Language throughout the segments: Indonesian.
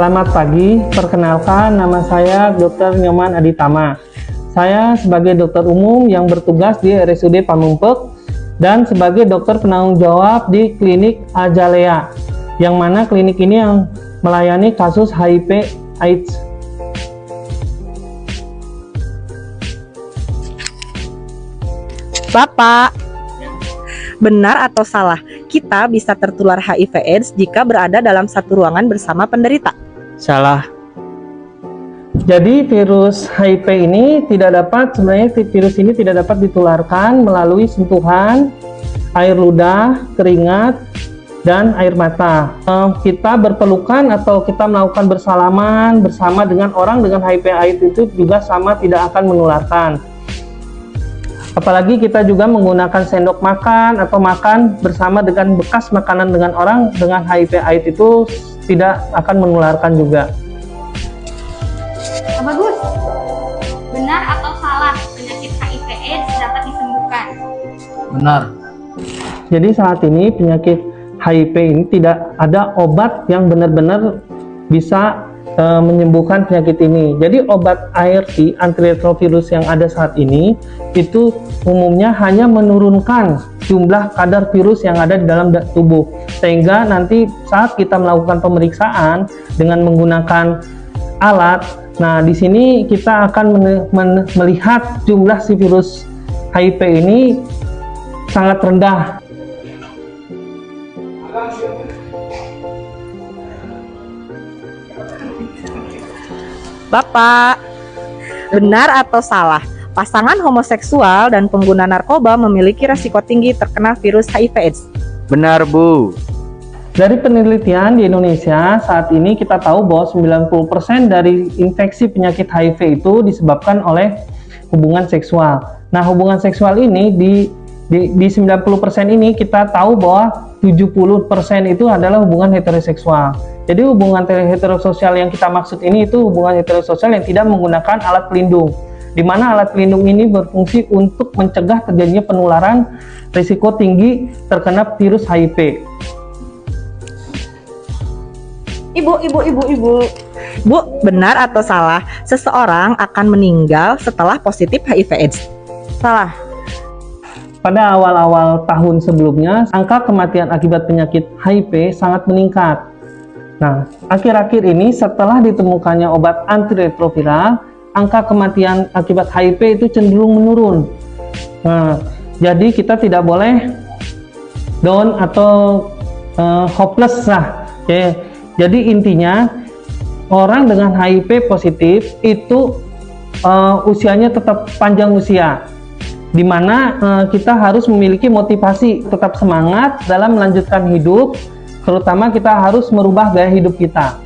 Selamat pagi, perkenalkan nama saya Dr. Nyoman Aditama. Saya sebagai dokter umum yang bertugas di RSUD Pamengpeuk dan sebagai dokter penanggung jawab di klinik Azalea, yang mana klinik ini yang melayani kasus HIV AIDS. Bapak, benar atau salah kita bisa tertular HIV/AIDS jika berada dalam satu ruangan bersama penderita? Salah. Jadi virus HIV ini virus ini tidak dapat ditularkan melalui sentuhan, air ludah, keringat, dan air mata. Kita berpelukan atau kita melakukan bersalaman bersama dengan orang dengan HIV/AIDS itu juga sama tidak akan menularkan. Apalagi kita juga menggunakan sendok makan atau makan bersama dengan bekas makanan dengan orang dengan HIV/AIDS itu tidak akan menularkan juga. Pak Bagus, benar atau salah penyakit HIV/AIDS dapat disembuhkan? Benar. Jadi saat ini penyakit HIV ini tidak ada obat yang benar-benar bisa menyembuhkan penyakit ini. Jadi obat ART, antiretrovirus yang ada saat ini itu umumnya hanya menurunkan jumlah kadar virus yang ada di dalam tubuh, sehingga nanti saat kita melakukan pemeriksaan dengan menggunakan alat, nah di sini kita akan melihat jumlah si virus HIV ini sangat rendah. Bapak, benar atau salah pasangan homoseksual dan pengguna narkoba memiliki resiko tinggi terkena virus HIV/AIDS? Benar, Bu. Dari penelitian di Indonesia saat ini kita tahu bahwa 90% dari infeksi penyakit HIV itu disebabkan oleh hubungan seksual. Nah, hubungan seksual ini di 90% ini kita tahu bahwa 70% itu adalah hubungan heteroseksual. Jadi hubungan heteroseksual yang kita maksud ini itu hubungan heteroseksual yang tidak menggunakan alat pelindung, di mana alat pelindung ini berfungsi untuk mencegah terjadinya penularan risiko tinggi terkena virus HIV. Ibu, Bu, benar atau salah seseorang akan meninggal setelah positif HIV/AIDS? Salah. Pada awal-awal tahun sebelumnya, angka kematian akibat penyakit HIV sangat meningkat. Nah, akhir-akhir ini setelah ditemukannya obat antiretroviral, angka kematian akibat HIV itu cenderung menurun. Nah, jadi kita tidak boleh down atau hopeless lah. Oke. Jadi intinya orang dengan HIV positif itu usianya tetap panjang usia, di mana kita harus memiliki motivasi tetap semangat dalam melanjutkan hidup. Terutama kita harus merubah gaya hidup kita,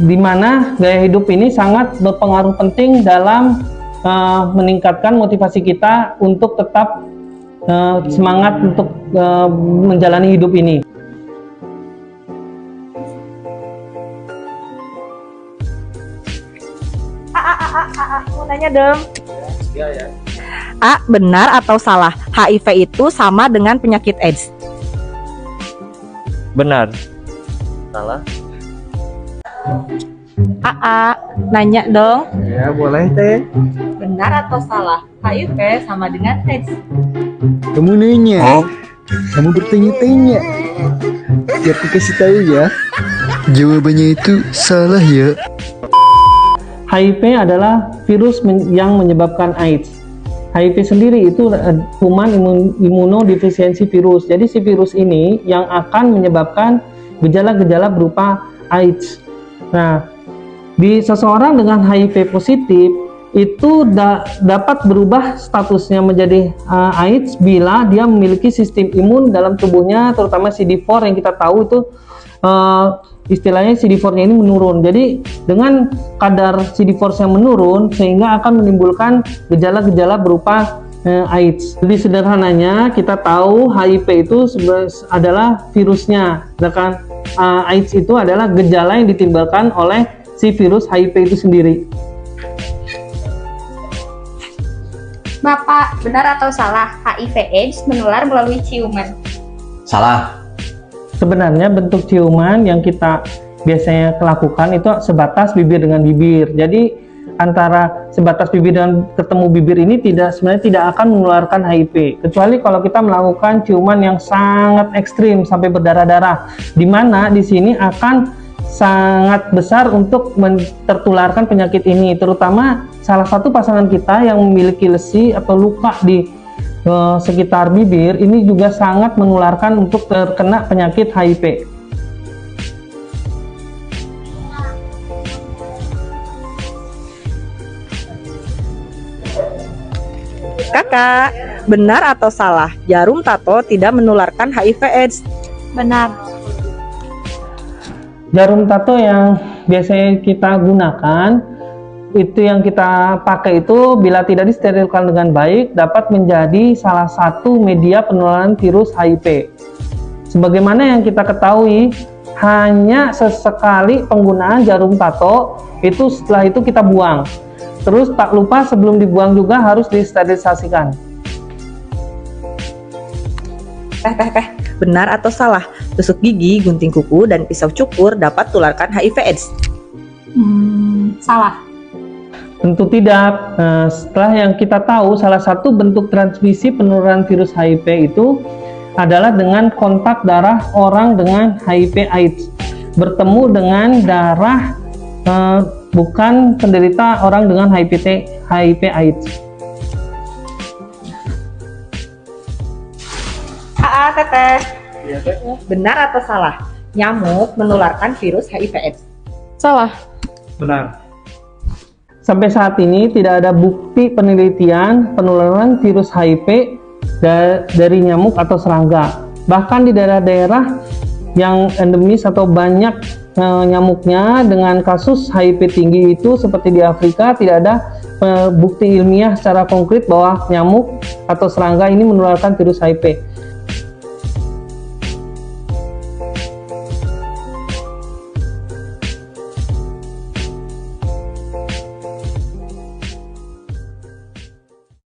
di mana gaya hidup ini sangat berpengaruh penting dalam meningkatkan motivasi kita untuk tetap semangat untuk menjalani hidup ini. Mau nanya dong. Ya. A, benar atau salah HIV itu sama dengan penyakit AIDS? Benar. Salah. Nanya dong. Ya, boleh, Teh. Benar atau salah HIV sama dengan AIDS? Kamu nanya, kamu bertanya-tanya. Biar aku kasih tahu ya. Jawabannya itu salah ya. HIV adalah virus yang menyebabkan AIDS. HIV sendiri itu kuman imunodefisiensi virus. Jadi si virus ini yang akan menyebabkan gejala-gejala berupa AIDS. Nah, di seseorang dengan HIV positif itu dapat berubah statusnya menjadi AIDS bila dia memiliki sistem imun dalam tubuhnya, terutama CD4 yang kita tahu itu istilahnya CD4-nya ini menurun. Jadi dengan kadar CD4 yang menurun sehingga akan menimbulkan gejala-gejala berupa AIDS. Jadi sederhananya kita tahu HIV itu adalah virusnya, sedangkan AIDS itu adalah gejala yang ditimbulkan oleh si virus HIV itu sendiri. Bapak, benar atau salah HIV/AIDS menular melalui ciuman? Salah. Sebenarnya bentuk ciuman yang kita biasanya lakukan itu sebatas bibir dengan bibir. Jadi antara sebatas bibir dan ketemu bibir ini sebenarnya tidak akan menularkan HIV, kecuali kalau kita melakukan ciuman yang sangat ekstrim sampai berdarah-darah, di mana di sini akan sangat besar untuk tertularkan penyakit ini, terutama salah satu pasangan kita yang memiliki lesi atau luka di sekitar bibir ini juga sangat menularkan untuk terkena penyakit HIV. Kakak, benar atau salah jarum tato tidak menularkan HIV/AIDS? Benar. Jarum tato yang biasanya kita gunakan, itu yang kita pakai itu bila tidak disterilkan dengan baik dapat menjadi salah satu media penularan virus HIV. Sebagaimana yang kita ketahui, hanya sesekali penggunaan jarum tato, itu setelah itu kita buang. Terus tak lupa sebelum dibuang juga harus disterilisasikan. Benar atau salah tusuk gigi, gunting kuku, dan pisau cukur dapat tularkan HIV/AIDS? Salah. Tentu tidak. Setelah yang kita tahu, salah satu bentuk transmisi penularan virus HIV itu adalah dengan kontak darah orang dengan HIV/AIDS bertemu dengan darah bukan penderita orang dengan HIV/AIDS. Teteh. Benar atau salah nyamuk menularkan virus HIV/AIDS? Salah. Benar. Sampai saat ini tidak ada bukti penelitian penularan virus HIV dari nyamuk atau serangga. Bahkan di daerah-daerah yang endemis atau banyak nyamuknya dengan kasus HIV tinggi itu seperti di Afrika, tidak ada bukti ilmiah secara konkret bahwa nyamuk atau serangga ini menularkan virus HIV.